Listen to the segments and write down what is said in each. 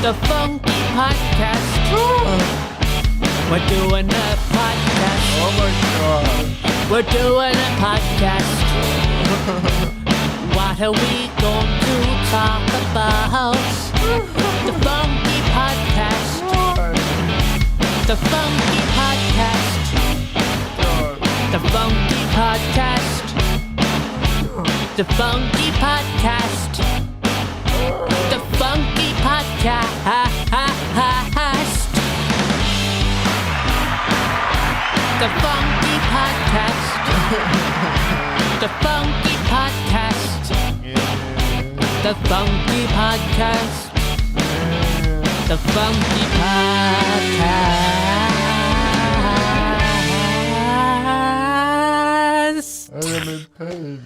The Funky Podcast. We're doing a podcast. Oh my god. We're doing a podcast. What are we going to talk about? The Funky Podcast. The Funky Podcast. The Funky Podcast. The Funky Podcast. The Funky Podcast. The Funky Podcast. The Funky Podcast. The Funky Podcast. The Funky Podcast. I am in pain.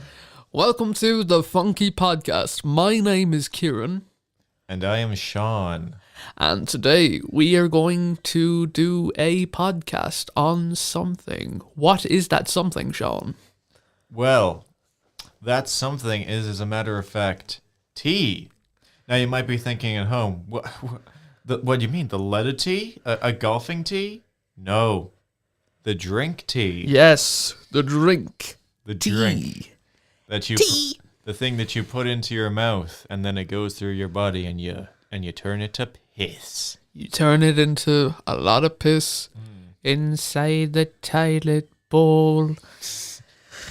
Welcome to the Funky Podcast. My name is Kieran. And I am Sean. And today we are going to do a podcast on something. What is that something, Sean? Well, that something is, as a matter of fact, tea. Now you might be thinking at home, what do you mean, the letter T? A golfing tee? No, the drink tea. Yes, the drink. The Tea. drink that you, Tea. the thing that you put into your mouth, and then it goes through your body, and you turn it to piss. You turn it into a lot of piss inside the toilet bowl.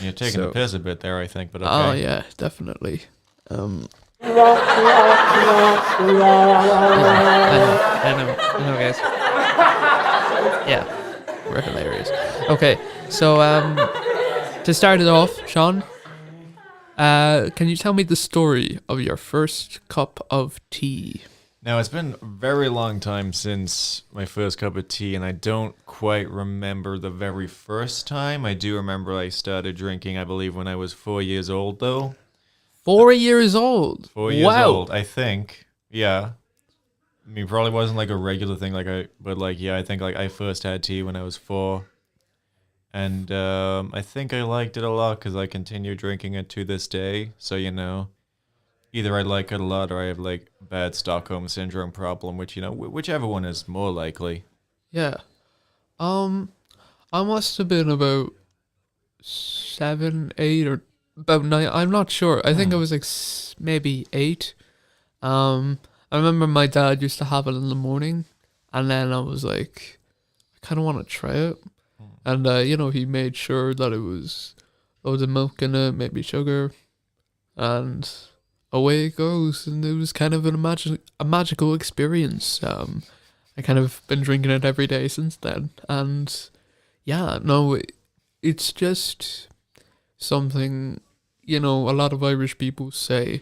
You're taking the piss a bit there, I think, but okay. Oh yeah, definitely. I know, guys. Yeah, we're hilarious. Okay, so to start it off, Sean, can you tell me the story of your first cup of tea? Now, it's been a very long time since my first cup of tea, and I don't quite remember the very first time. I do remember I started drinking, I believe, when I was 4 years old, though. 4 years old. 4 years Wow. old, I think. Yeah. I mean, probably wasn't like a regular thing, I think like I first had tea when I was 4. And I think I liked it a lot because I continue drinking it to this day. So, either I like it a lot or I have like bad Stockholm syndrome problem, which, whichever one is more likely. Yeah. I must have been about 7, 8, or about 9. I'm not sure. I think I was like maybe 8. I remember my dad used to have it in the morning, and then I was like, I kind of want to try it. And, he made sure that it was loads of milk in it, maybe sugar, and away it goes. And it was kind of a magical experience. I kind of been drinking it every day since then. And, yeah, no, it's just something, a lot of Irish people say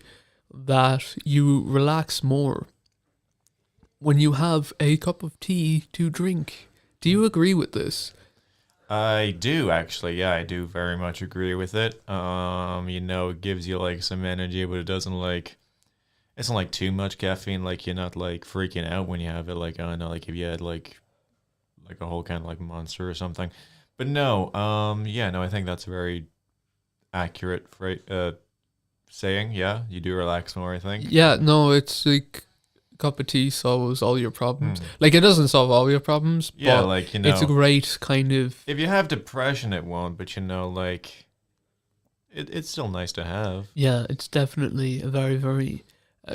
that you relax more when you have a cup of tea to drink. Do you agree with this? I do, actually. Yeah, I do very much agree with it. It gives you like some energy, but it's not like too much caffeine. Like you're not like freaking out when you have it. Like, I don't know, like if you had like a whole kind of like Monster or something. But no, I think that's a very accurate saying. Yeah, you do relax more, I think. Yeah, no, it's like a cup of tea solves all your problems. Like, it doesn't solve all your problems, Yeah, but like, it's a great kind of... if you have depression, it won't, but it's still nice to have. Yeah, it's definitely a very, very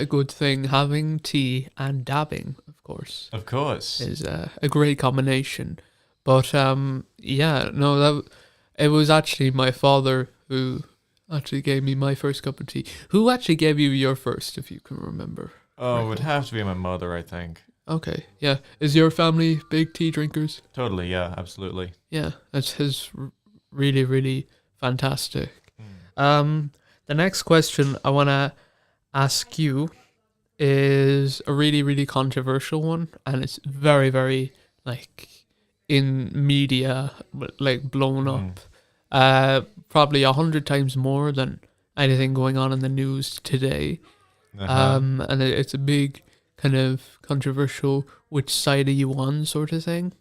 good thing. Having tea and dabbing, of course, Of course. is a great combination. But, it was actually my father who actually gave me my first cup of tea. Who actually gave you your first, if you can remember? Oh, it would have to be my mother, I think. Okay, yeah. Is your family big tea drinkers? Totally, yeah, absolutely. Yeah, that's really, really fantastic. The next question I want to ask you is a really, really controversial one, and it's very, very, in media, blown up. Probably 100 times more than anything going on in the news today. And it's a big kind of controversial which side are you on sort of thing.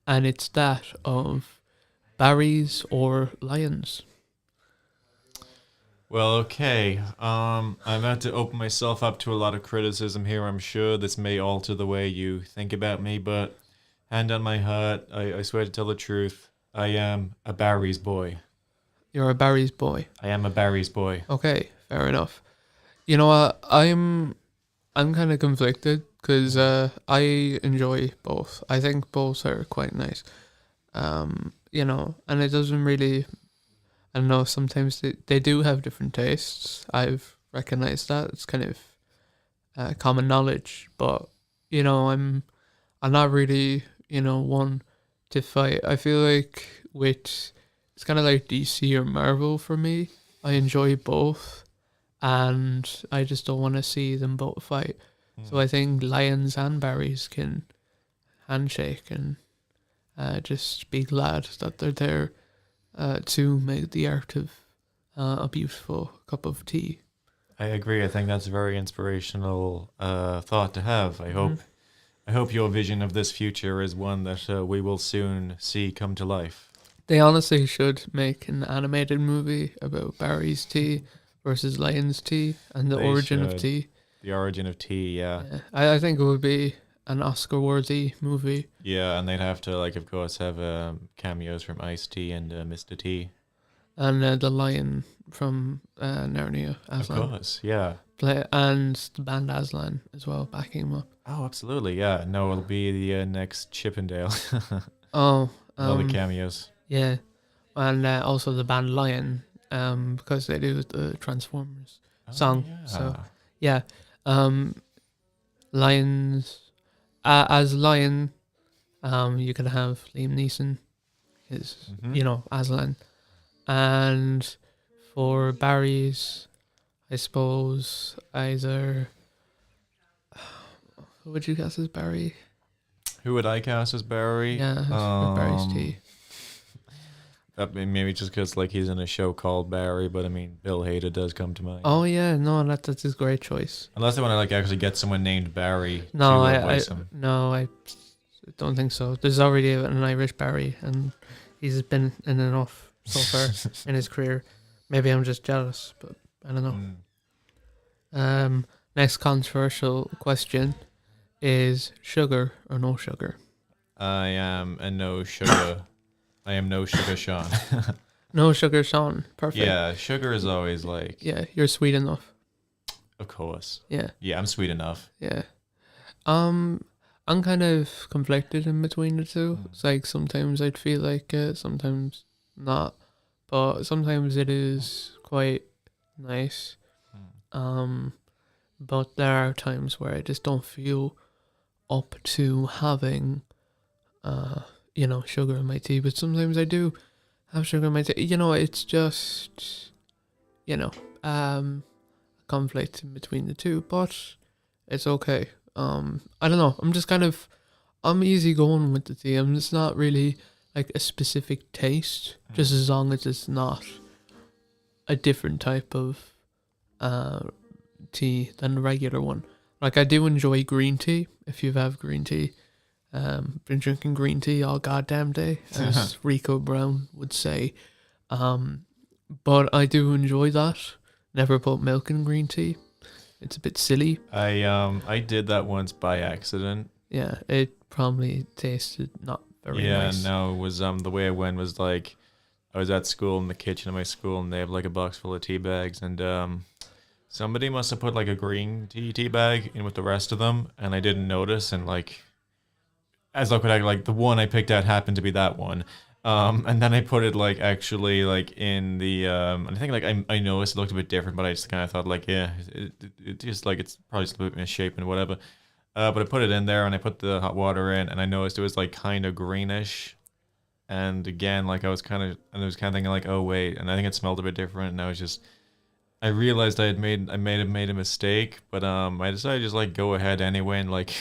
And it's that of berries or lions. Well, okay. I'm about to open myself up to a lot of criticism here. I'm sure this may alter the way you think about me, but hand on my heart, I swear to tell the truth. I am a Barry's boy. You're a Barry's boy. I am a Barry's boy. Okay, fair enough. You know what? I'm kind of conflicted because I enjoy both. I think both are quite nice. And it doesn't really. I don't know. Sometimes they do have different tastes. I've recognized that. It's kind of common knowledge. But I'm not really one to fight. I feel like it's kind of like DC or Marvel for me. I enjoy both, and I just don't want to see them both fight. So I think Lions and Barrys can handshake and just be glad that they're there to make the art of a beautiful cup of tea. I agree. I think that's a very inspirational thought to have. I hope your vision of this future is one that we will soon see come to life. They honestly should make an animated movie about Barry's tea versus Lion's tea and the They origin of should. tea. The origin of tea, yeah. Yeah. I think it would be an Oscar-worthy movie. Yeah, and they'd have to, like, of course, have cameos from Ice-T and Mr. T. And the lion from Narnia, Aslan. Of course, yeah. And the band Aslan as well, backing him up. Oh, absolutely, yeah. No, it'll be the next Chippendale. Oh, All the cameos. yeah. And also the band Lion, because they do the Transformers song. Yeah. So, yeah. Lions, as Lion, you could have Liam Neeson, Aslan. And for Barry's, I suppose either. Who would you guess as Barry? Who would I cast as Barry? Yeah, for Barry's tea. Maybe just because like he's in a show called Barry, but I mean Bill Hader does come to mind. Oh yeah, no, that's a great choice. Unless they want to like actually get someone named Barry No, to I voice him. don't think so. There's already an Irish Barry, and he's been in enough so far in his career. Maybe I'm just jealous, but I don't know. Next controversial question is sugar or no sugar? I am a no sugar. I am no sugar Sean. No sugar, Sean. Perfect. Yeah, sugar is always like. Yeah, you're sweet enough. Of course. Yeah. Yeah, I'm sweet enough. Yeah. I'm kind of conflicted in between the two. It's like sometimes I'd feel like it, sometimes not. But sometimes it is quite nice. But there are times where I just don't feel up to having sugar in my tea. But sometimes I do have sugar in my tea. It's just conflict in between the two, but it's okay. I don't know. I'm easy going with the tea. I'm just not really like a specific taste, just as long as it's not a different type of tea than the regular one. Like I do enjoy green tea. If you have green tea, been drinking green tea all goddamn day, as Rico Brown would say. But I do enjoy that. Never put milk in green tea. It's a bit silly. I did that once by accident. Yeah, it probably tasted not very nice. Yeah, no, it was the way it went was like I was at school in the kitchen of my school and they have like a box full of tea bags and somebody must have put like a green tea bag in with the rest of them and I didn't notice and like as luck would have, like the one I picked out happened to be that one. And then I put it like actually like in the and I think like I noticed it looked a bit different, but I just kind of thought like yeah, it just like it's probably still a bit misshapen and whatever. But I put it in there and I put the hot water in and I noticed it was like kind of greenish. And again, like I was kind of thinking like, oh wait, and I think it smelled a bit different. And I realized I may have made a mistake, but I decided to just like go ahead anyway and like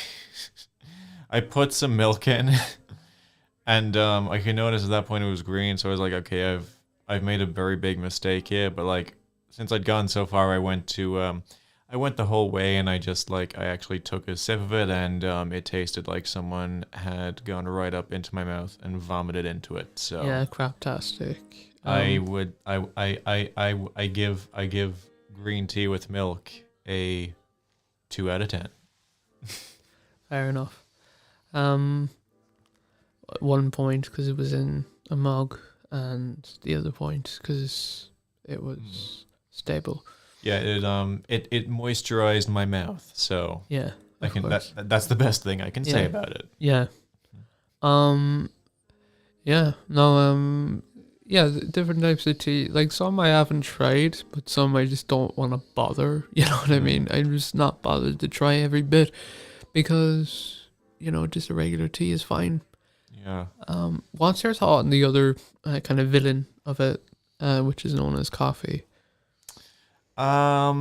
I put some milk in. And I could notice at that point it was green, so I was like, okay, I've made a very big mistake here. But like, since I'd gone so far, I went the whole way, and I actually took a sip of it, and it tasted like someone had gone right up into my mouth and vomited into it. So yeah, craptastic. I would I give green tea with milk a 2 out of 10. Fair enough. 1 point because it was in a mug, and the other point because it was stable. Yeah, it moisturized my mouth, so Yeah, I of can course. that's the best thing I can say Yeah. about it. Yeah. Yeah. No. Yeah. Different types of tea. Like some I haven't tried, but some I just don't want to bother. You know what I mean? I'm just not bothered to try every bit because just a regular tea is fine. Yeah. What's your thought on the other kind of villain of it, which is known as coffee? I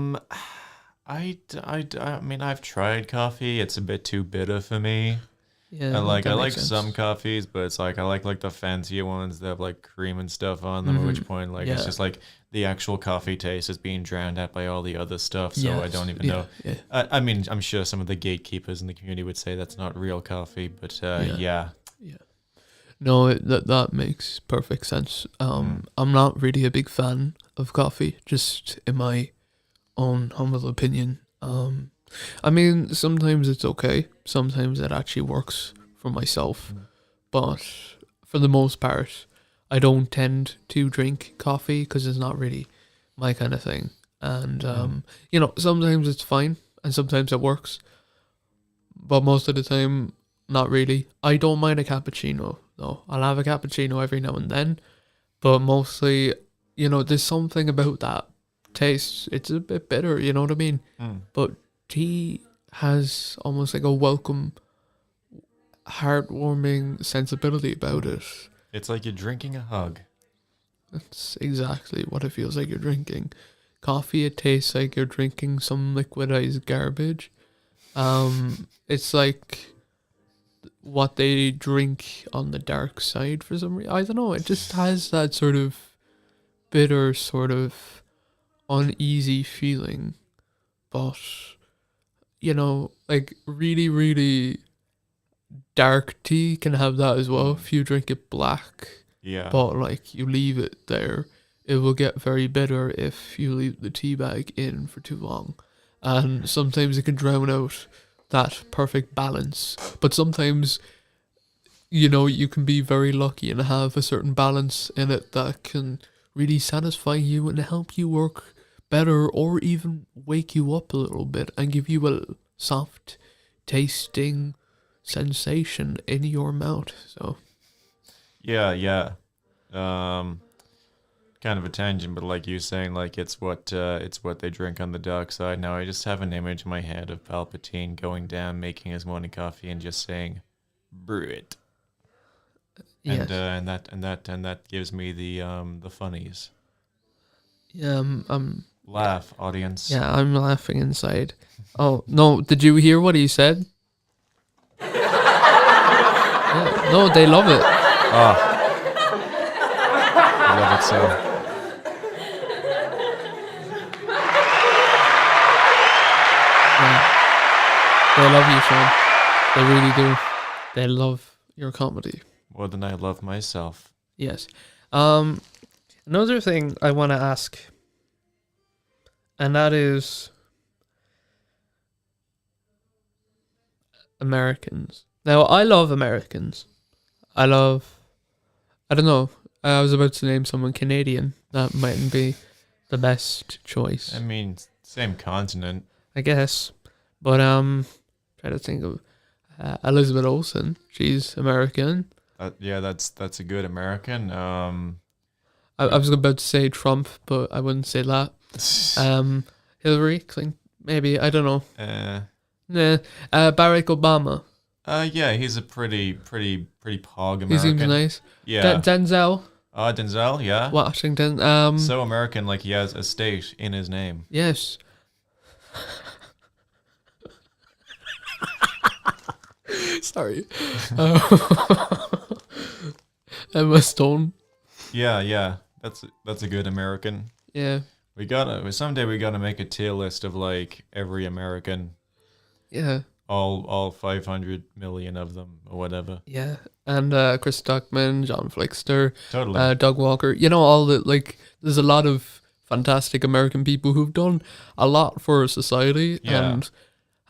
mean, I've tried coffee. It's a bit too bitter for me. Yeah, I that like makes sense. some coffees, but it's like I like the fancier ones that have like cream and stuff on them. At which point, like it's Yeah. just like the actual coffee taste is being drowned out by all the other stuff. So I Yes, don't even yeah, know. Yeah. I mean, I'm sure some of the gatekeepers in the community would say that's not real coffee, but yeah. No, that makes perfect sense. I'm not really a big fan of coffee, just in my own humble opinion. I mean, sometimes it's okay. Sometimes it actually works for myself, but for the most part, I don't tend to drink coffee because it's not really my kind of thing. And sometimes it's fine, and sometimes it works, but most of the time, not really. I don't mind a cappuccino, though. I'll have a cappuccino every now and then, but mostly, there's something about that taste. It's a bit bitter, you know what I mean? But tea has almost like a welcome, heartwarming sensibility about it. It's like you're drinking a hug. That's exactly what it feels like you're drinking. Coffee, it tastes like you're drinking some liquidized garbage. It's like what they drink on the dark side for some reason. I don't know. It just has that sort of bitter, sort of uneasy feeling. But, like really, really dark tea can have that as well. If you drink it black, Yeah. but like you leave it there, it will get very bitter if you leave the tea bag in for too long. And sometimes it can drown out that perfect balance. But sometimes, you can be very lucky and have a certain balance in it that can really satisfy you and help you work better, or even wake you up a little bit and give you a soft tasting sensation in your mouth. So Yeah. Kind of a tangent, but like you saying, like it's what they drink on the dark side. Now I just have an image in my head of Palpatine going down, making his morning coffee, and just saying, "Brew it," yes. and that gives me the funnies. Yeah, Laugh, audience. yeah, I'm laughing inside. Oh no, did you hear what he said? Yeah, no, they love it. Oh, I love it so. They love you, Sean. They really do. They love your comedy. More than I love myself. Yes. Another thing I want to ask, and that is Americans. Now, I love Americans. I don't know. I was about to name someone Canadian. That mightn't be the best choice, I mean, same continent. I guess. But try to think of Elizabeth Olsen. She's American. Yeah, that's a good American. I was about to say Trump, but I wouldn't say that. Hillary Clinton, maybe, I don't know. Nah. Barack Obama. Yeah, he's a pretty pog American. He seems nice. Yeah. Denzel Denzel, yeah. Washington. So American, like he has a state in his name. Yes. Sorry. Emma Stone. Yeah. That's a good American. Yeah. Someday we gotta make a tier list of like every American. Yeah. all 500 million of them or whatever. Yeah, and Chris Stuckman, John Flickster, Totally. Doug Walker. You know, all the like. There's a lot of fantastic American people who've done a lot for society Yeah. and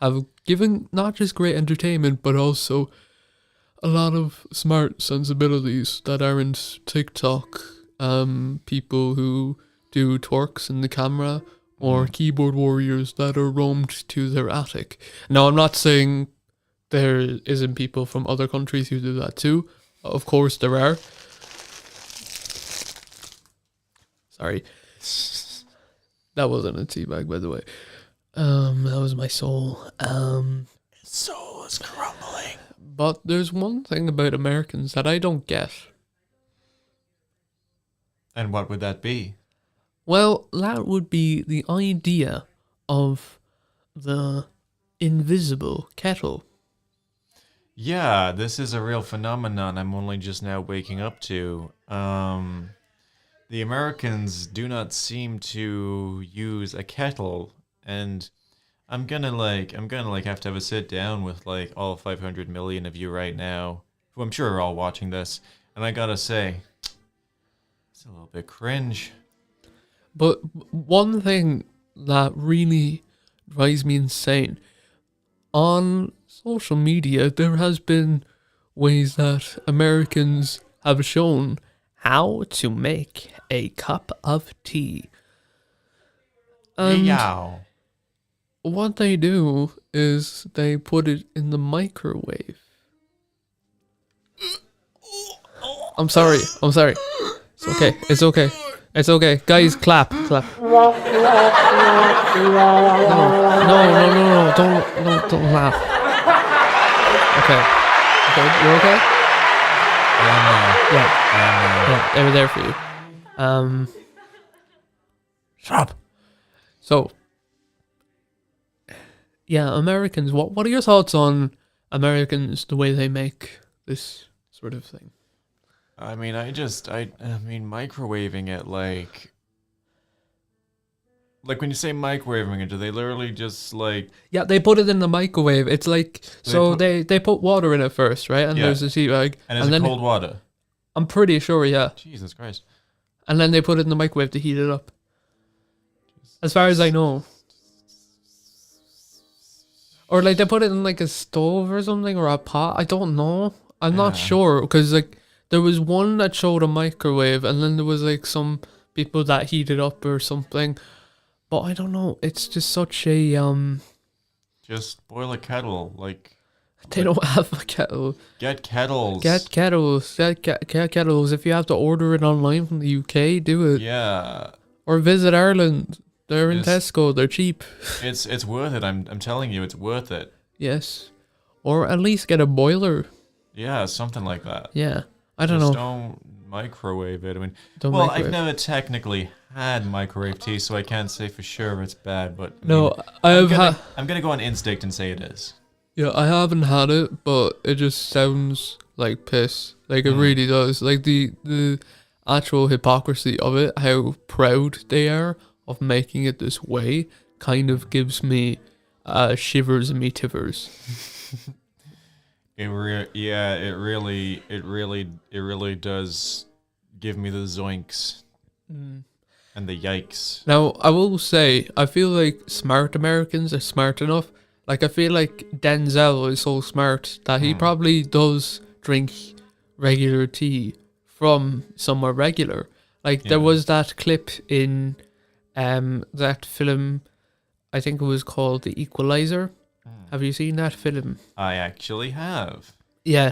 have given not just great entertainment but also a lot of smart sensibilities that aren't TikTok people who do twerks in the camera or keyboard warriors that are roamed to their attic. Now, I'm not saying there isn't people from other countries who do that too. Of course there are. Sorry. That wasn't a teabag, by the way. That was my soul. Soul is crumbling. But there's one thing about Americans that I don't get. And what would that be? Well, that would be the idea of the invisible kettle. Yeah, this is a real phenomenon I'm only just now waking up to. The Americans do not seem to use a kettle, and I'm gonna have to have a sit down with like all 500 million of you right now, who I'm sure are all watching this, and I gotta say, it's a little bit cringe. But one thing that really drives me insane, on social media, there has been ways that Americans have shown how to make a cup of tea. And Yow. what they do is they put it in the microwave. I'm sorry. It's okay. It's okay. Guys, clap. No. Don't laugh. Okay. You're okay? Yeah, they were there for you. Shut up. So, yeah, Americans. What are your thoughts on Americans, the way they make this sort of thing? I mean, microwaving it like when you say microwaving it, do they literally just like? Yeah, they put it in the microwave. It's like they put water in it first, right? And Yeah. there's a tea bag, And is it then cold water? I'm pretty sure, yeah. Jesus Christ. And then they put it in the microwave to heat it up. As far as I know. Or like they put it in like a stove or something or a pot. I don't know. I'm not Yeah. sure because like there was one that showed a microwave and then there was like some people that heated up or something. But I don't know. It's just such a Just boil a kettle. Like, they don't have a kettle. get kettles. Get kettles. Get kettles. If you have to order it online from the UK, do it. Yeah. Or visit Ireland. They're in Yes. Tesco. They're cheap. It's worth it. I'm telling you, it's worth it. Yes. Or at least get a boiler. Yeah, something like that. Yeah. I don't Just know. don't microwave it. I mean, Don't well, microwave. I've never technically had microwave tea, so I can't say for sure it's bad. But I No, mean, I I'm have gonna, I'm gonna go on instinct and say it is. Yeah, I haven't had it, but it just sounds like piss. Like it really does. Like the actual hypocrisy of it, how proud they are of making it this way, kind of gives me shivers and me tivers. It really does give me the zoinks and the yikes. Now, I will say, I feel like smart Americans are smart enough. Like, I feel like Denzel is so smart that he probably does drink regular tea from somewhere regular. Like, there was that clip in that film, I think it was called The Equalizer. Have you seen that film? I actually have. Yeah.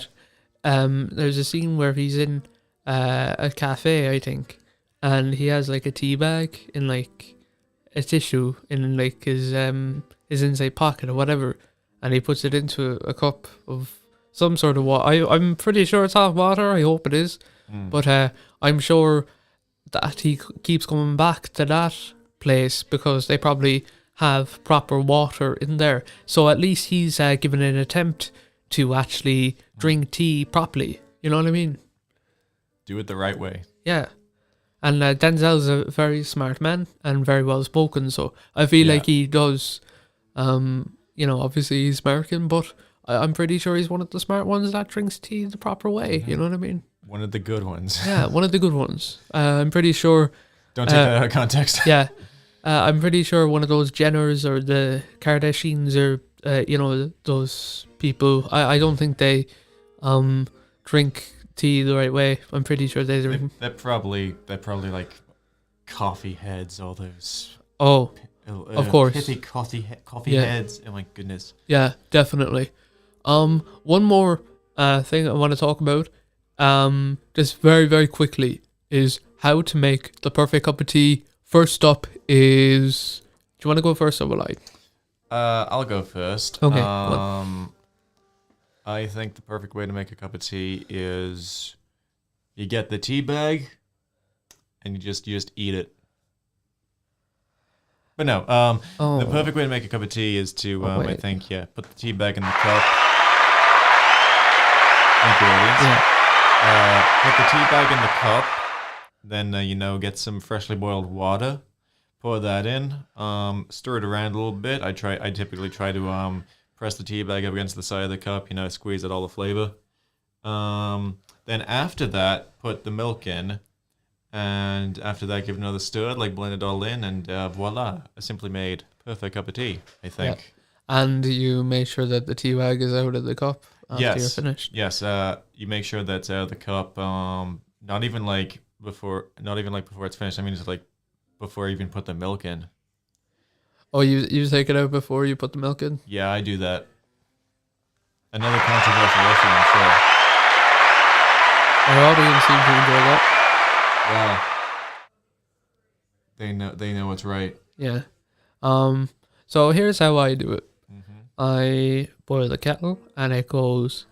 There's a scene where he's in a cafe, I think, and he has like a tea bag in like a tissue in like his inside pocket or whatever, and he puts it into a cup of some sort of water. I'm pretty sure it's hot water. I hope it is, but I'm sure that he keeps coming back to that place because they probably have proper water in there. So at least he's given an attempt to actually drink tea properly. You know what I mean? Do it the right way. Yeah. And Denzel's a very smart man and very well spoken. So I feel like he does obviously he's American, but I'm pretty sure he's one of the smart ones that drinks tea the proper way. You know what I mean? One of the good ones. Yeah, one of the good ones. I'm pretty sure. Don't take that out of context. Yeah, I'm pretty sure one of those Jenners or the Kardashians or those people. I don't think they drink tea the right way. I'm pretty sure they drink. They're probably like coffee heads, all those. Oh, of course. Pithy coffee Yeah. heads. Oh my goodness. yeah, definitely. One more thing I want to talk about, just very very quickly, is how to make the perfect cup of tea. First up is. Do you want to go first or will I? I'll go first. Okay, go on. I think the perfect way to make a cup of tea is you get the tea bag and you just eat it. But no, the perfect way to make a cup of tea is to, I wait. think, put the tea bag in the cup. Thank you, audience. Yeah. Put the tea bag in the cup, then, get some freshly boiled water, pour that in, stir it around a little bit. I typically try to press the tea bag up against the side of the cup, squeeze out all the flavor. Then after that, put the milk in, and after that, give it another stir, blend it all in, and voila, a simply made perfect cup of tea, I think. And you make sure that the tea bag is out of the cup after you're finished. Yes, you make sure that's out of the cup, not even before it's finished. I mean, just before you even put the milk in. Oh, you take it out before you put the milk in? Yeah, I do that. Another controversial issue, I'm sure. Our audience seem to enjoy that. Wow. They know what's right. Yeah. So here's how I do it. Mm-hmm. I boil the kettle and it goes.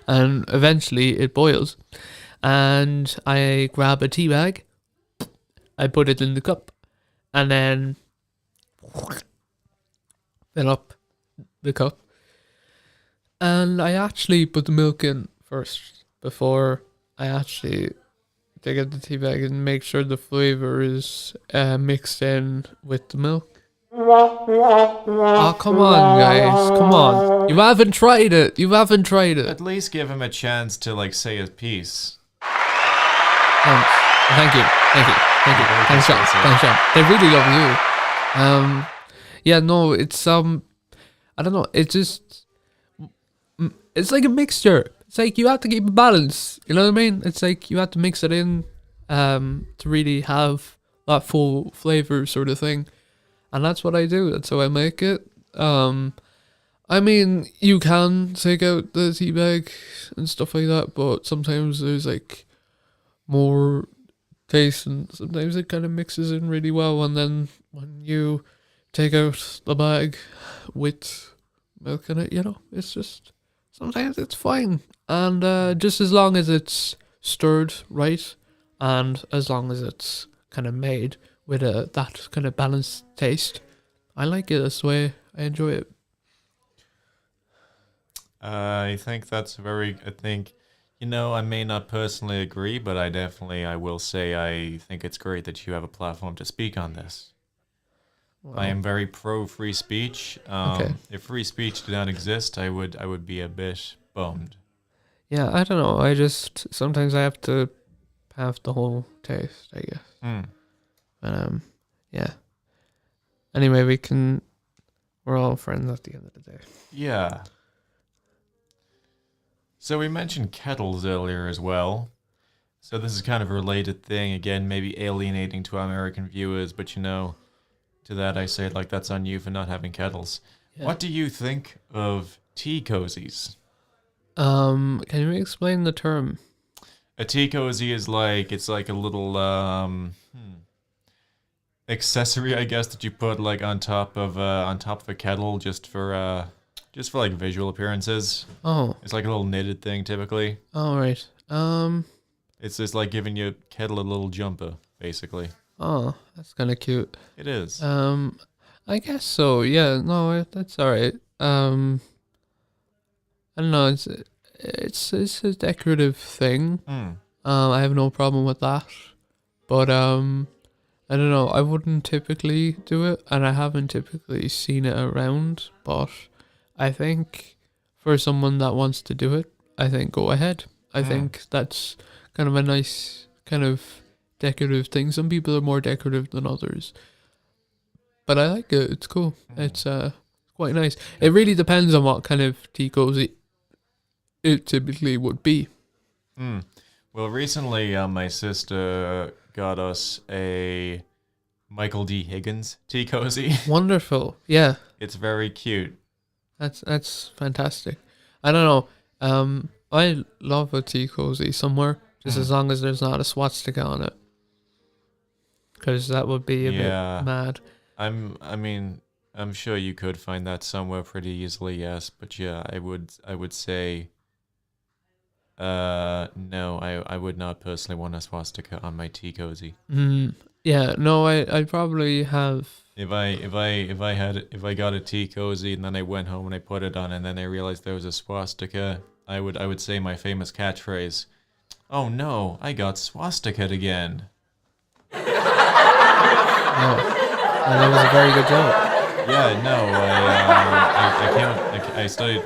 And eventually it boils. And I grab a tea bag, I put it in the cup, and then fill up the cup. And I actually put the milk in first before I actually take out the tea bag and make sure the flavor is mixed in with the milk. Oh, come on, guys. Come on. You haven't tried it. At least give him a chance to say his piece. Thank you. Thanks, Sean. They really love you. Yeah, no, it's I don't know. It's just, it's like a mixture. It's like you have to keep a balance. You know what I mean? It's like you have to mix it in, to really have that full flavor sort of thing. And that's what I do. That's how I make it. I mean, you can take out the tea bag and stuff like that, but sometimes there's more taste, and sometimes it kind of mixes in really well. And then when you take out the bag with milk in it, it's just sometimes it's fine. And just as long as it's stirred right, and as long as it's kind of made with that kind of balanced taste, I like it this way. I enjoy it. I think that's I think, I may not personally agree, but I will say I think it's great that you have a platform to speak on this. Wow. I am very pro free speech. Okay. If free speech did not exist, I would be a bit bummed. Yeah, I don't know. I just sometimes I have to have the whole taste, I guess. But yeah. Anyway, we're all friends at the end of the day. Yeah. So we mentioned kettles earlier as well. So this is kind of a related thing, again, maybe alienating to our American viewers, but to that I say that's on you for not having kettles. Yeah. What do you think of tea cozies? Can you explain the term? A tea cozy is it's like a little accessory, I guess, that you put on top of a kettle just for visual appearances. Oh. It's like a little knitted thing typically. Oh, right. It's just like giving your kettle a little jumper, basically. Oh, that's kind of cute. It is. And I guess so. Yeah, no, that's all right. I don't know. It's a decorative thing. Mm. I have no problem with that. But I don't know. I wouldn't typically do it, and I haven't typically seen it around. But I think for someone that wants to do it, I think go ahead. I think that's kind of a nice kind of decorative thing. Some people are more decorative than others, but I like it. It's cool. It's quite nice. It really depends on what kind of tea cozy it typically would be. Mm. Well, recently my sister got us a Michael D. Higgins tea cozy. Wonderful. Yeah. It's very cute. That's fantastic. I don't know. I love a tea cozy somewhere, just as long as there's not a swastika on it, because that would be a Yeah. bit mad. I'm sure you could find that somewhere pretty easily, yes. But yeah, I would say, no, I would not personally want a swastika on my tea cozy. Yeah. No, I probably have. If I got a tea cozy and then I went home and I put it on and then I realized there was a swastika, I would say my famous catchphrase, "Oh no, I got swastika'd again." Oh, that was a very good joke. Yeah, no, I stayed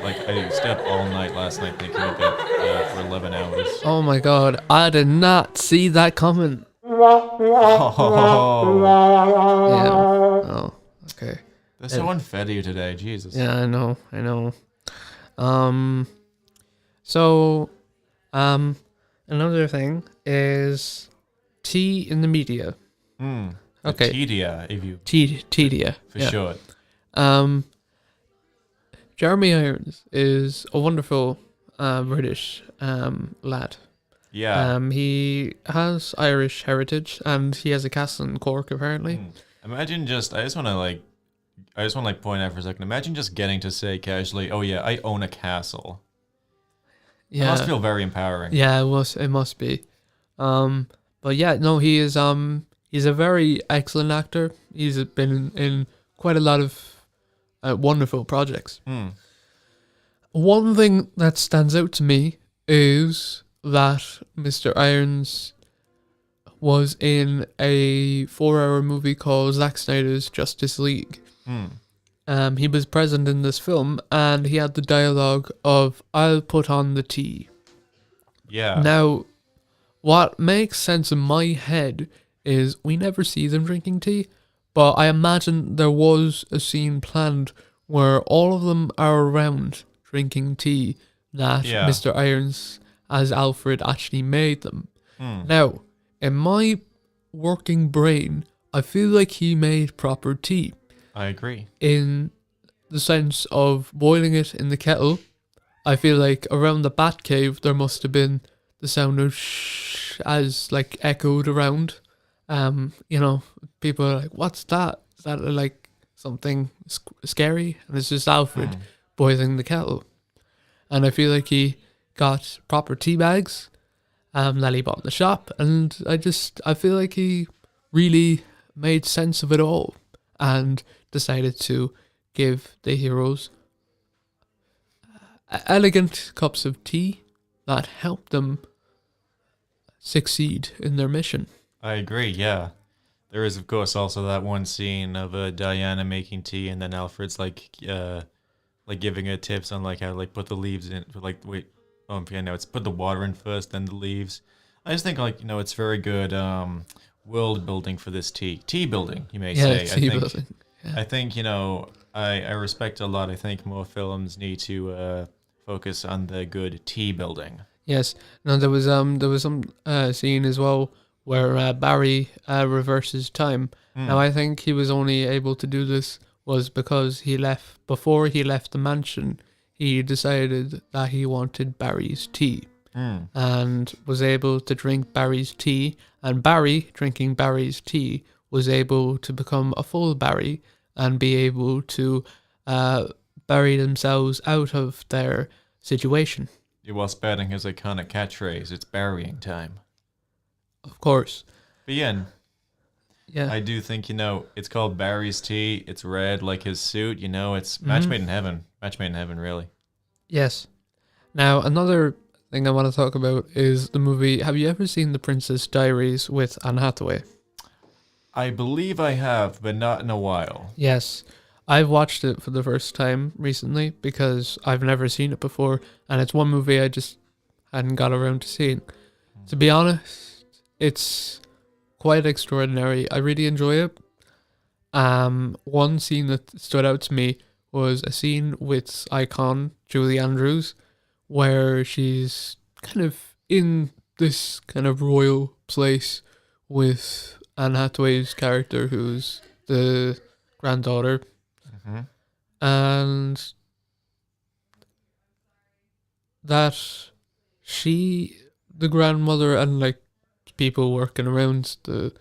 up all night last night thinking of it for 11 hours. Oh my god, I did not see that coming. Oh, Yeah. Oh, okay. that's so unfair to you today, Jesus. Yeah, I know. So, another thing is tea in the media. Okay. Tedia, if you Tedia. for Yeah. sure. Jeremy Irons is a wonderful British lad. Yeah. He has Irish heritage and he has a castle in Cork apparently. Imagine I just want to point out for a second. Imagine just getting to say casually, "Oh yeah, I own a castle." It Yeah. must feel very empowering. Yeah, it must be. But yeah, no, he's a very excellent actor. He's been in quite a lot of wonderful projects. One thing that stands out to me is that Mr. Irons was in a 4-hour movie called Zack Snyder's Justice League. He was present in this film and he had the dialogue of, "I'll put on the tea." Yeah. Now, what makes sense in my head is we never see them drinking tea, but I imagine there was a scene planned where all of them are around drinking tea that Yeah. Mr. Irons as Alfred actually made them. Now, in my working brain, I feel like he made proper tea I agree. in the sense of boiling it in the kettle. I feel like around the Batcave there must have been the sound of shh as like echoed around. People are like, "What's that? Is that like something scary?" And it's just Alfred boiling the kettle. And I feel like he got proper tea bags that he bought in the shop, and I feel like he really made sense of it all and decided to give the heroes elegant cups of tea that help them succeed in their mission. I agree, yeah. There is, of course, also that one scene of Diana making tea, and then Alfred's like giving her tips on like how to like put the leaves in. It's put the water in first, then the leaves. I just think it's very good world building for this tea. Tea building, you may say. Tea building. Yeah. I think I respect a lot. I think more films need to focus on the good tea building. Yes. No, there was some scene as well where Barry reverses time. Now I think he was only able to do this was because before he left the mansion, he decided that he wanted Barry's tea. And was able to drink Barry's tea, and Barry, drinking Barry's tea, was able to become a full Barry and be able to bury themselves out of their situation. It was spouting his iconic catchphrase, "It's burying time." Of course. But yeah, Yeah. I do think, it's called Barry's tea. It's red like his suit. It's match made in heaven. Match made in heaven, really. Yes. Now, another thing I want to talk about is the movie. Have you ever seen The Princess Diaries with Anne Hathaway? I believe I have, but not in a while. Yes. I've watched it for the first time recently because I've never seen it before, and it's one movie I just hadn't got around to seeing. To be honest, it's quite extraordinary. I really enjoy it. One scene that stood out to me was a scene with icon Julie Andrews, where she's kind of in this kind of royal place with Anne Hathaway's character, who's the granddaughter, and that the grandmother, and like people working around the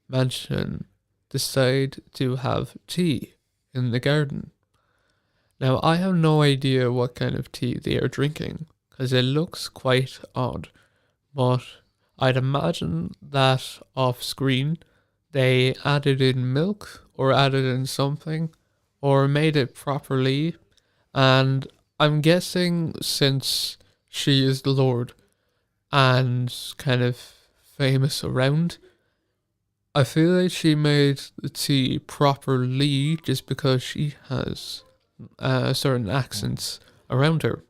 mansion decide to have tea in the garden. Now, I have no idea what kind of tea they are drinking, because it looks quite odd, but I'd imagine that off screen they added in milk or added in something or made it properly, and I'm guessing since she is the Lord and kind of famous around, I feel like she made the tea properly just because she has certain accents around her.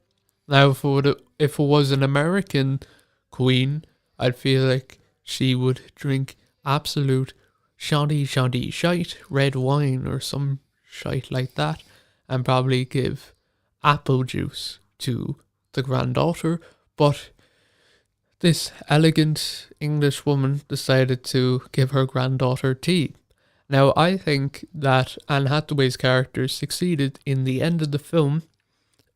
Now, if it was an American queen, I'd feel like she would drink absolute shandy shite red wine or some shite like that, and probably give apple juice to the granddaughter. But this elegant English woman decided to give her granddaughter tea. Now, I think that Anne Hathaway's character succeeded in the end of the film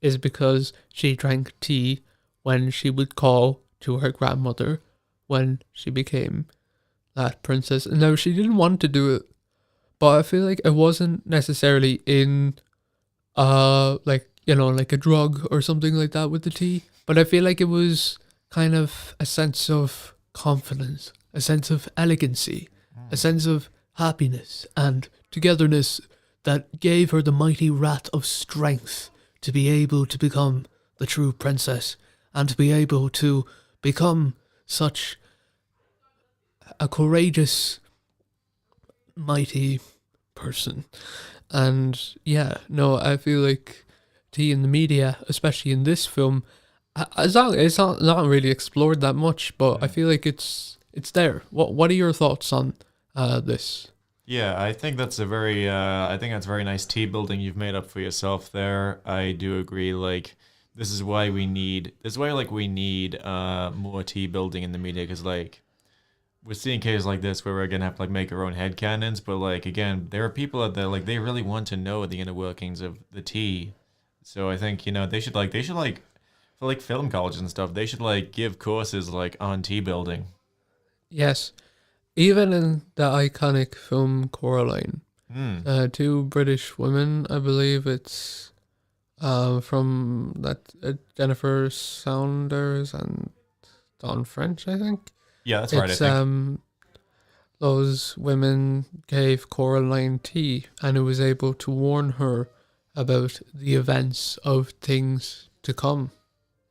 is because she drank tea when she would call to her grandmother when she became that princess. Now, she didn't want to do it, but I feel like it wasn't necessarily in, like a drug or something like that with the tea, but I feel like it was kind of a sense of confidence, a sense of elegancy, a sense of happiness and togetherness that gave her the mighty rat of strength to be able to become the true princess and to be able to become such a courageous, mighty person. And yeah, no, I feel like tea in the media, especially in this film, it's not really explored that much, but I feel like it's there. What are your thoughts on this? Yeah, I think that's very nice tea building you've made up for yourself there. I do agree. Like, this is why we need more tea building in the media, because like we're seeing cases like this where we're gonna have to like make our own headcanons, but like again, there are people out there like they really want to know the inner workings of the tea. So I think they should for like film colleges and stuff, they should like give courses like on tea building. Yes. Even in the iconic film Coraline, two British women, I believe it's from that Jennifer Saunders and Dawn French, I think. Yeah, that's right, I think. Those women gave Coraline tea, and it was able to warn her about the events of things to come.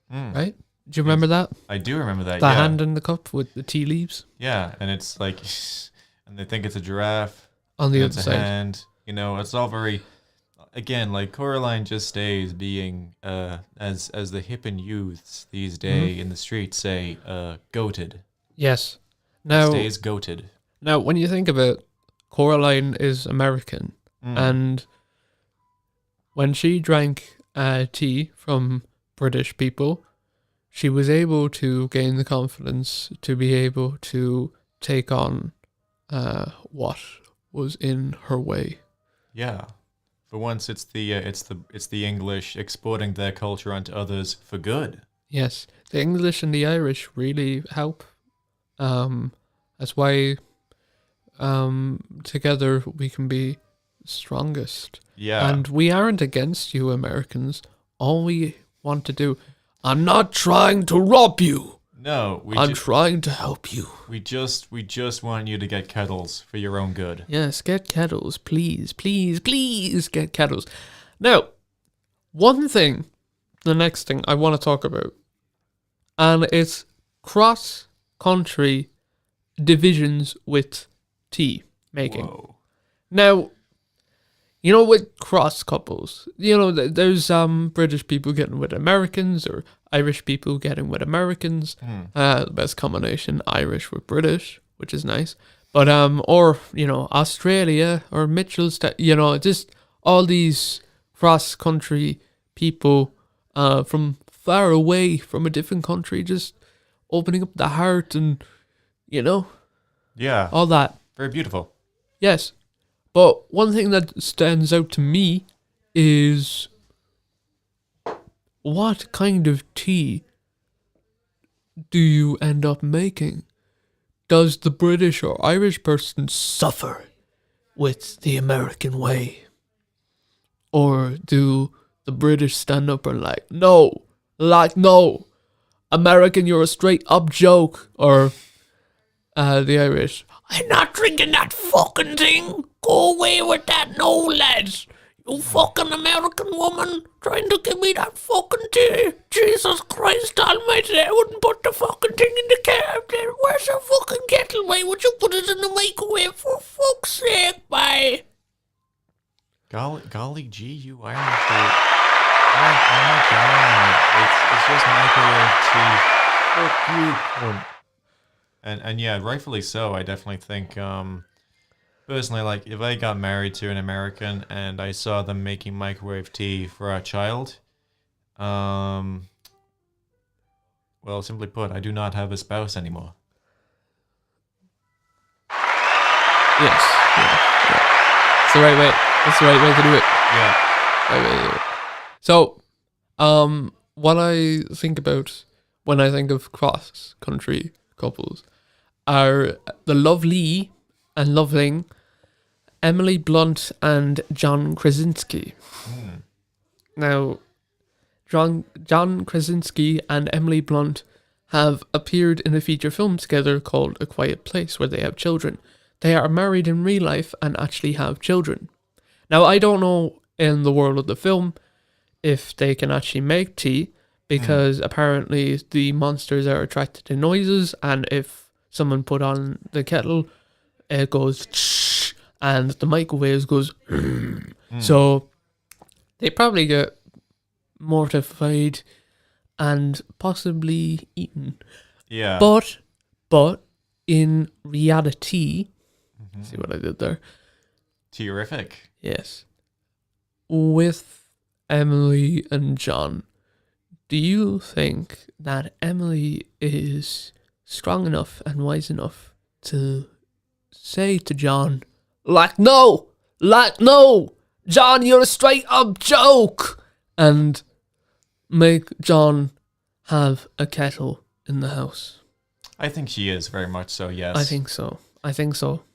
Right? Do you remember that? I do remember that, The yeah. hand in the cup with the tea leaves? Yeah, and it's like, and they think it's a giraffe. On the and other it's a side. hand. It's all very, again, like Coraline just stays being, as the hip and youths these days in the streets say, goated. Yes. Now, Stays goated. Now, when you think of it, Coraline is American, and when she drank tea from British people, she was able to gain the confidence to be able to take on what was in her way. Yeah. For once, it's the English exporting their culture onto others for good. Yes, the English and the Irish really help. That's why together we can be strongest. Yeah. And we aren't against you Americans. All we want to do, I'm not trying to rob you. No, I'm trying to help you. we just want you to get kettles for your own good. Yes, get kettles, please, please, please get kettles. Now, the next thing I want to talk about, and it's cross-country divisions with tea making. Whoa. Now, you know, with cross couples, you know, there's British people getting with Americans or Irish people getting with Americans. The best combination, Irish with British, which is nice. But or you know, Australia or Mitchell's, you know, just all these cross country people from far away from a different country, just opening up the heart and, you know, Yeah. all that. Very beautiful. Yes. But one thing that stands out to me is what kind of tea do you end up making? Does the British or Irish person suffer with the American way? Or do the British stand up and no, American, you're a straight up joke? Or the Irish, I'm not drinking that fucking thing. Go away with that, no, lads. You fucking American woman trying to give me that fucking tea. Jesus Christ almighty, I wouldn't put the fucking thing in the kettle. Where's the fucking kettle? Why would you put it in the microwave? For fuck's sake, bye. Golly gee, you Irish. Oh my god. It's just microwave tea. Fuck you. And yeah, rightfully so. I definitely think, personally, like, if I got married to an American and I saw them making microwave tea for our child, well, simply put, I do not have a spouse anymore. Yes. Yeah. It's the right way. That's the right way to do it. Yeah. Right way to do it. So, what I think about when I think of cross-country couples are the lovely and loving Emily Blunt and John Krasinski. Now, John Krasinski and Emily Blunt have appeared in a feature film together called A Quiet Place, where they have children. They are married in real life and actually have children. Now, I don't know in the world of the film if they can actually make tea, because apparently the monsters are attracted to noises, and if someone put on the kettle, it goes shh, and the microwaves goes so they probably get mortified and possibly eaten. Yeah. But in reality, see what I did there? Terrific. Yes. With Emily and John, do you think that Emily is strong enough and wise enough to say to John, no, John, you're a straight up joke, and make John have a kettle in the house? I think she is very much so, yes. I think so.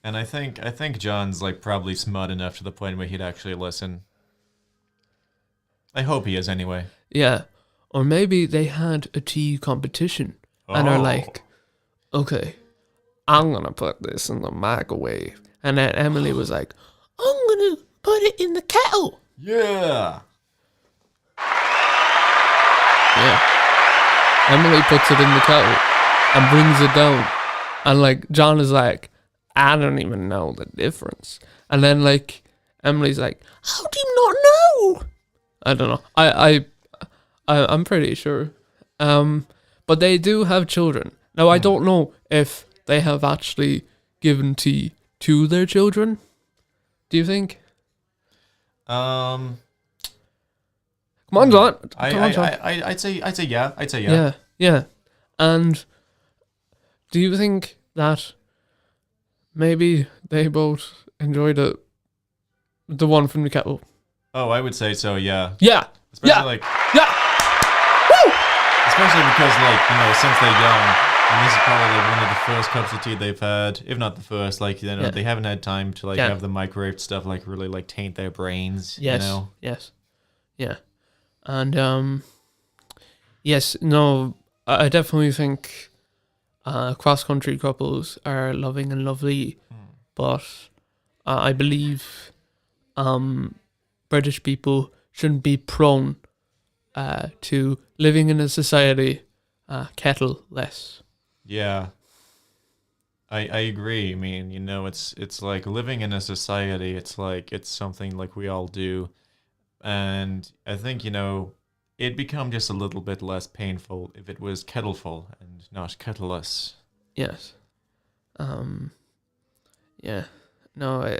And I think John's like probably smart enough to the point where he'd actually listen. I hope he is anyway. Yeah. Or maybe they had a tea competition and are like, okay, I'm going to put this in the microwave. And then Emily was like, I'm going to put it in the kettle. Yeah. Yeah. Emily puts it in the kettle and brings it down. And like, John is like, I don't even know the difference. And then like, Emily's like, how do you not know? I don't know. I'm pretty sure. But they do have children. Now, I don't know if they have actually given tea to their children. Do you think? Come on, John. I'd say yeah. Yeah. And do you think that maybe they both enjoyed it? The one from the kettle. Oh, I would say so, yeah. Yeah. Especially Yeah. Woo! Especially because, like, you know, since they're young, and this is probably like one of the first cups of tea they've had, if not the first, like, you know, they haven't had time to, like, have the microwave stuff, like, really, like, taint their brains, you know? Yes. Yeah. And, yes, no, I definitely think cross-country couples are loving and lovely, but I believe British people shouldn't be prone to living in a society kettle-less. Yeah, I agree. I mean, it's like living in a society. It's like it's something like we all do, and I think it'd become just a little bit less painful if it was kettleful and not kettleless. Yes. Yeah. No,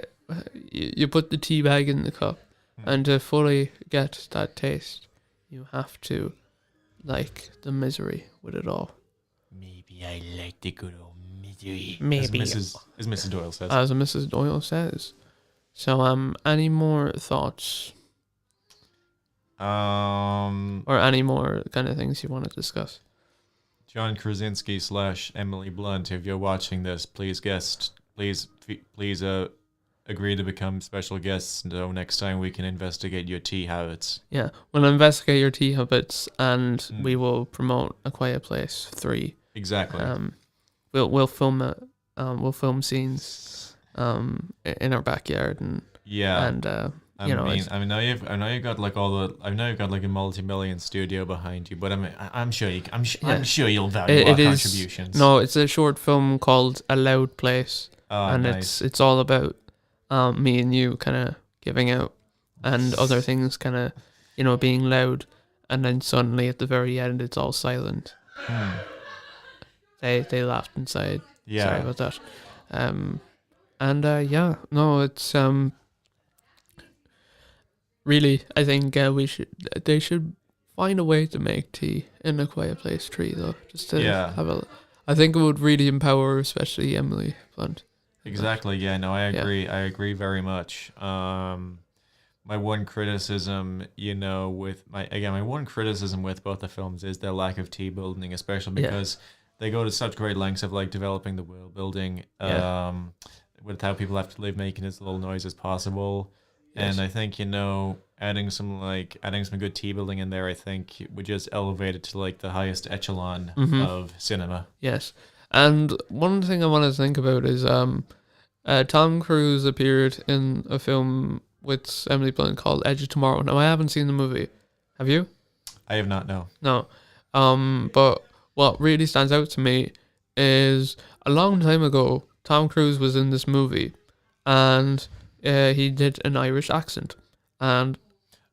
you put the tea bag in the cup, and to fully get that taste, you have to like the misery with it all. Maybe I like the good old misery. Maybe. As Mrs. Doyle says. As Mrs. Doyle says. So, any more thoughts or any more kind of things you want to discuss? John Krasinski / Emily Blunt, if you're watching this, please agree to become special guests so next time we can investigate your tea habits. Yeah, we'll investigate your tea habits and we will promote A Quiet Place 3. Exactly. We'll film it. We'll film scenes in our backyard and I know you've got like a multi-million studio behind you, but I'm sure you'll value our contributions. No, it's a short film called A Loud Place, and nice. it's all about me and you kind of giving out, and other things kind of being loud, and then suddenly at the very end it's all silent. They laughed inside. Yeah. Sorry about that. It's really, I think they should find a way to make tea in A Quiet Place 3 though, just to have I think it would really empower, especially Emily Blunt. Exactly. Yeah. No, I agree. I agree very much. My one criticism, with both the films is their lack of tea building, especially because they go to such great lengths of like developing the world building, with how people have to live, making as little noise as possible. Yes. And I think adding some good tea building in there, I think it would just elevate it to like the highest echelon of cinema. Yes, and one thing I want to think about is Tom Cruise appeared in a film with Emily Blunt called Edge of Tomorrow. Now I haven't seen the movie. Have you? I have not. No. No. But what really stands out to me is a long time ago, Tom Cruise was in this movie, and he did an Irish accent, and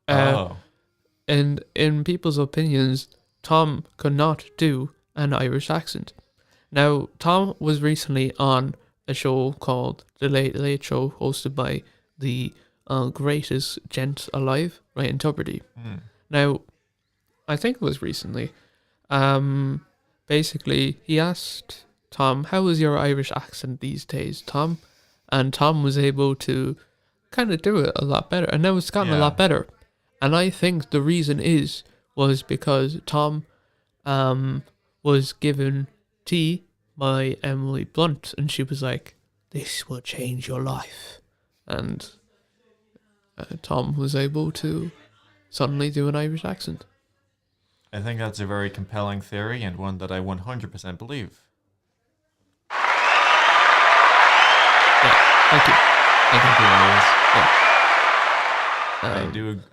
in people's opinions, Tom could not do an Irish accent. Now, Tom was recently on a show called The Late Late Show, hosted by the greatest gent alive, Ryan Tuberty. Now, I think it was recently. Basically, he asked Tom, "How is your Irish accent these days, Tom?" And Tom was able to kind of do it a lot better, and now it's gotten a lot better. And I think the reason was because Tom was given tea by Emily Blunt, and she was like, "This will change your life," and Tom was able to suddenly do an Irish accent. I think that's a very compelling theory and one that I 100% believe. Thank you.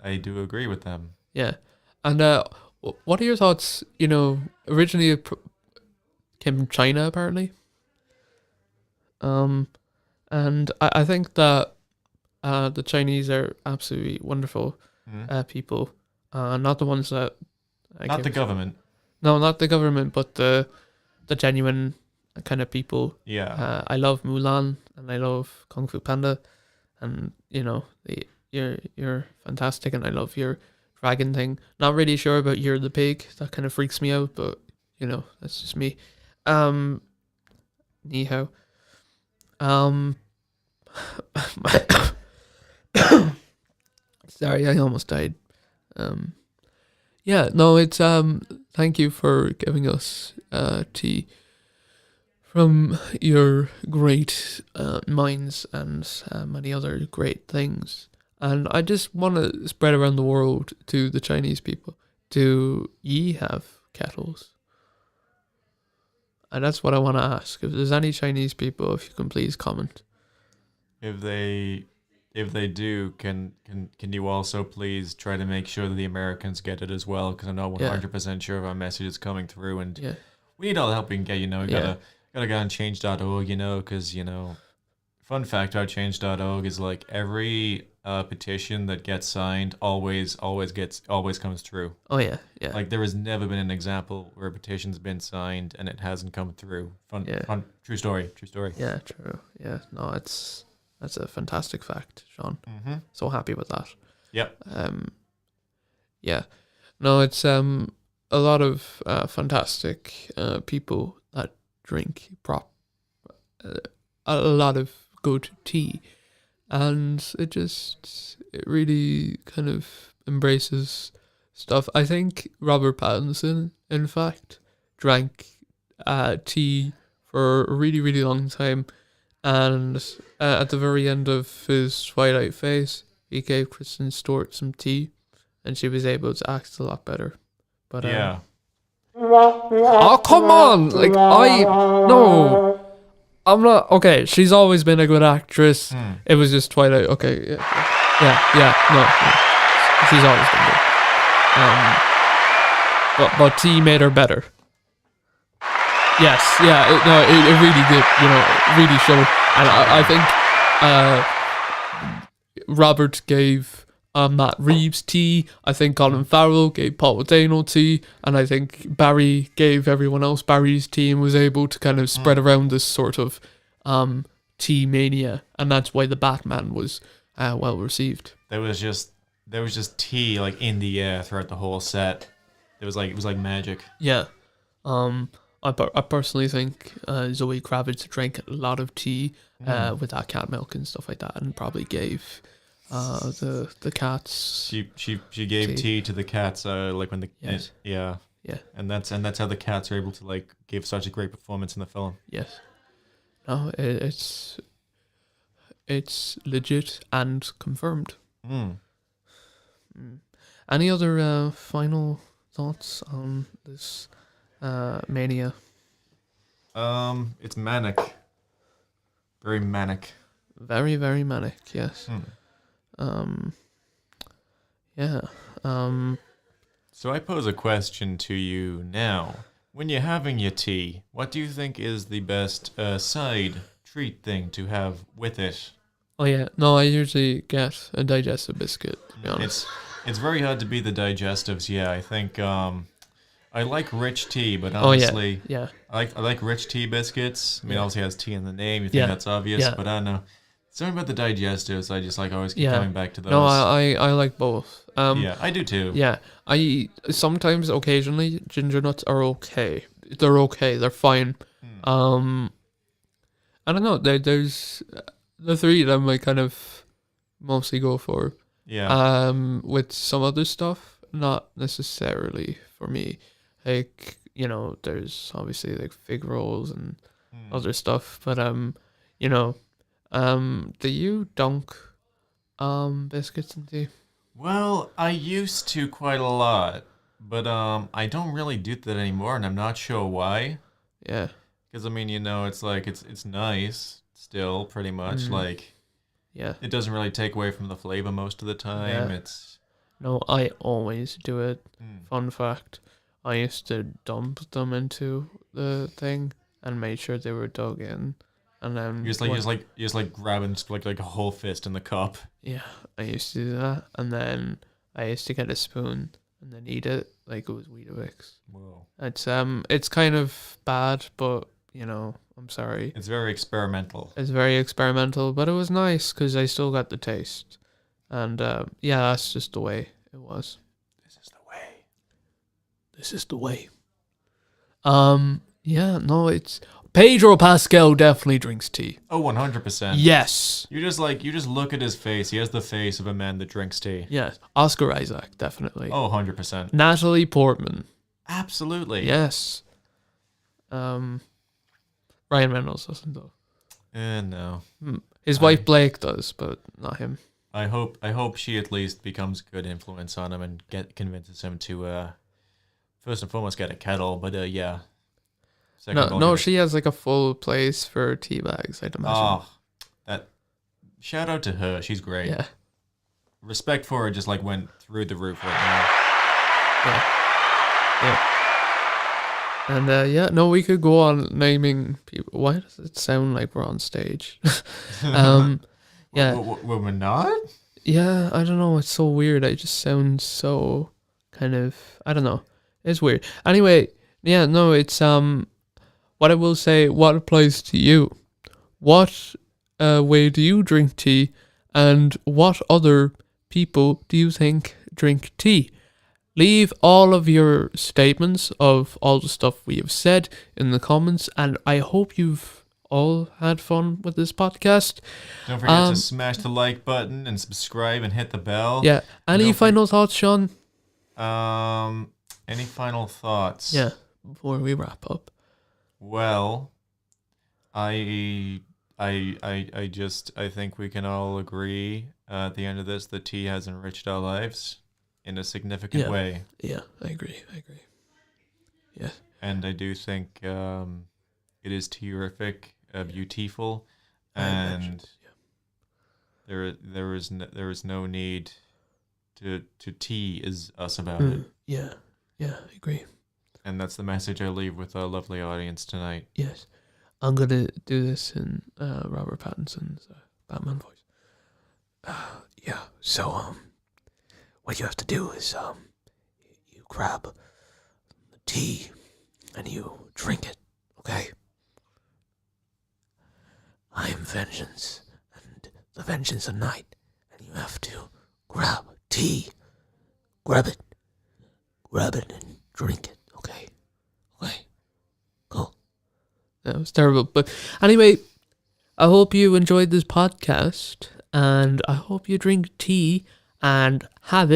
I do agree with them. Yeah, and what are your thoughts? Originally it came from China, apparently. And I think that the Chinese are absolutely wonderful people. Not the ones that. Not the government. No, not the government, but the genuine kind of people. Yeah. I love Mulan and I love Kung Fu Panda, and you're fantastic, and I love your dragon thing. Not really sure about You're the Pig. That kind of freaks me out, but that's just me. Ni hao. Sorry, I almost died. It's thank you for giving us tea from your great minds and many other great things. And I just want to spread around the world to the Chinese people. Do ye have kettles? And that's what I want to ask. If there's any Chinese people, if you can please comment. If they do, can you also please try to make sure that the Americans get it as well? Because I'm not 100% sure if our message is coming through, and Yeah. we need all the help we can get. You know, gotta go on change.org. You know, because fun fact about change.org is like every petition that gets signed always comes through. Oh yeah, yeah. Like there has never been an example where a petition's been signed and it hasn't come through. Fun, true story. Yeah, true. Yeah, no, that's a fantastic fact, Sean. Mm-hmm. So happy with that. Yep. Yeah, no, it's a lot of fantastic people that drink a lot of good tea, and it really kind of embraces stuff. I think Robert Pattinson, in fact, drank tea for a really, really long time, and at the very end of his Twilight phase, he gave Kristen Stewart some tea, and she was able to act a lot better. But yeah. Oh, come on! No, I'm not. Okay, she's always been a good actress. It was just Twilight. Okay, yeah. No, she's always been good. But tea made her better. Yes, yeah. It really did. It really showed. And I think Robert gave Matt Reeves tea. I think Colin Farrell gave Paul Dano tea, and I think Barry gave everyone else Barry's tea and was able to kind of spread around this sort of tea mania, and that's why the Batman was well received. There was just tea like in the air throughout the whole set. It was like magic. Yeah. I personally think Zoe Kravitz drank a lot of tea with that cat milk and stuff like that, and probably gave the cats. She gave tea to the cats. Like when the yeah. And that's how the cats are able to like give such a great performance in the film. Yes. No, it's legit and confirmed. Any other final thoughts on this mania? It's manic. Very manic. Very, very manic, yes. Yeah. So I pose a question to you now. When you're having your tea, what do you think is the best side treat thing to have with it? Oh yeah, no, I usually get a digestive biscuit, to be honest. It's very hard to beat the digestives. Yeah, I think I like rich tea, but honestly, I like rich tea biscuits. I mean, obviously it has tea in the name. You think that's obvious, but I don't know. Something about the digestives, I just like always keep coming back to those. No, I like both. Yeah, I do too. Yeah, I sometimes, occasionally, ginger nuts are okay. They're okay. They're fine. I don't know. There's the three of them I kind of mostly go for. Yeah. With some other stuff, not necessarily for me. Like, there's obviously like fig rolls and other stuff, but do you dunk biscuits in tea? Well, I used to quite a lot, but I don't really do that anymore, and I'm not sure why. Yeah. Because I mean, it's like it's nice still, pretty much. Like, yeah, it doesn't really take away from the flavor most of the time. Yeah. No, I always do it. Fun fact: I used to dump them into the thing and made sure they were dug in. And then you just grabbing like a whole fist in the cup. Yeah, I used to do that, and then I used to get a spoon and then eat it like it was Weetabix. Whoa. It's kind of bad, but I'm sorry. It's very experimental. It's very experimental, but it was nice because I still got the taste, and that's just the way it was. This is the way. This is the way. Yeah, no, it's. Pedro Pascal definitely drinks tea. Oh, 100%. Yes. You just look at his face. He has the face of a man that drinks tea. Yes. Oscar Isaac, definitely. Oh, 100%. Natalie Portman. Absolutely. Yes. Ryan Reynolds doesn't though. No. His wife Blake does, but not him. I hope she at least becomes a good influence on him and convinces him to first and foremost get a kettle, but yeah. No, she has like a full place for tea bags, I'd imagine. Oh, that shout out to her. She's great. Yeah. Respect for her just like went through the roof right now. And no, we could go on naming people. Why does it sound like we're on stage? Yeah. We're not? Yeah, I don't know. It's so weird. I just sound so kind of, I don't know. It's weird. Anyway, yeah, no, it's what I will say, what applies to you? What way do you drink tea? And what other people do you think drink tea? Leave all of your statements of all the stuff we have said in the comments, and I hope you've all had fun with this podcast. Don't forget to smash the like button and subscribe and hit the bell. Yeah. Any final thoughts, Sean? Any final thoughts? Yeah, before we wrap up. Well, I think we can all agree at the end of this that tea has enriched our lives in a significant way. Yeah, I agree. Yeah. And I do think it is terrific, beautiful, and there is no need to tease us about it. Yeah, I agree. And that's the message I leave with our lovely audience tonight. Yes. I'm going to do this in Robert Pattinson's Batman voice. So, what you have to do is, you grab the tea and you drink it, okay? I am vengeance, and the vengeance of night, and you have to grab tea. Grab it and drink it, okay? Okay, cool. That was terrible, but anyway, I hope you enjoyed this podcast, and I hope you drink tea and have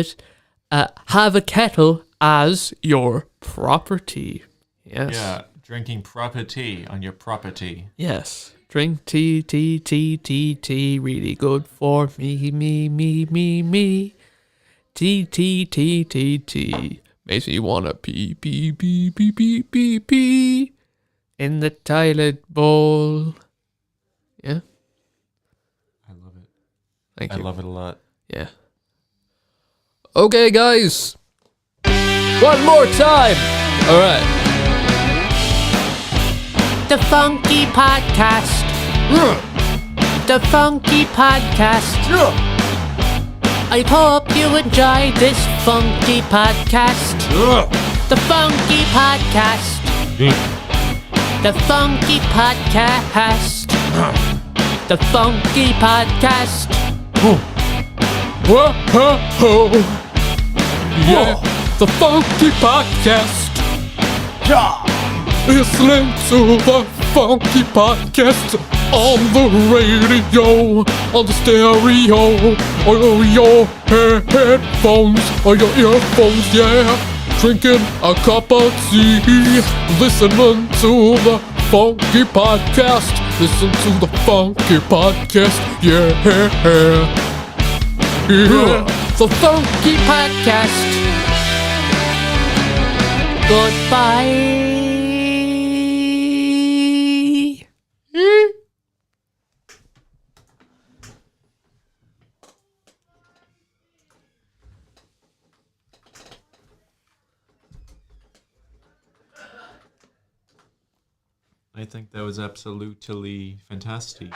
a kettle as your property. Yes. Yeah, drinking proper tea on your property. Yes. Drink tea, really good for me. Tea. Makes me wanna pee in the toilet bowl. Yeah. I love it. Thank you. I love it a lot. Yeah. Okay, guys. One more time. All right. The Funky Podcast. The Funky Podcast. I hope you enjoyed this funky podcast. The Funky Podcast. The Funky Podcast. The Funky Podcast. Whoa. Yeah. The Funky Podcast. Listening to the Funky Podcast on the radio, on the stereo, or your headphones, or your earphones, yeah. Drinking a cup of tea, listening to the Funky Podcast. Listen to the Funky Podcast, yeah. The Funky Podcast. Goodbye. I think that was absolutely fantastic.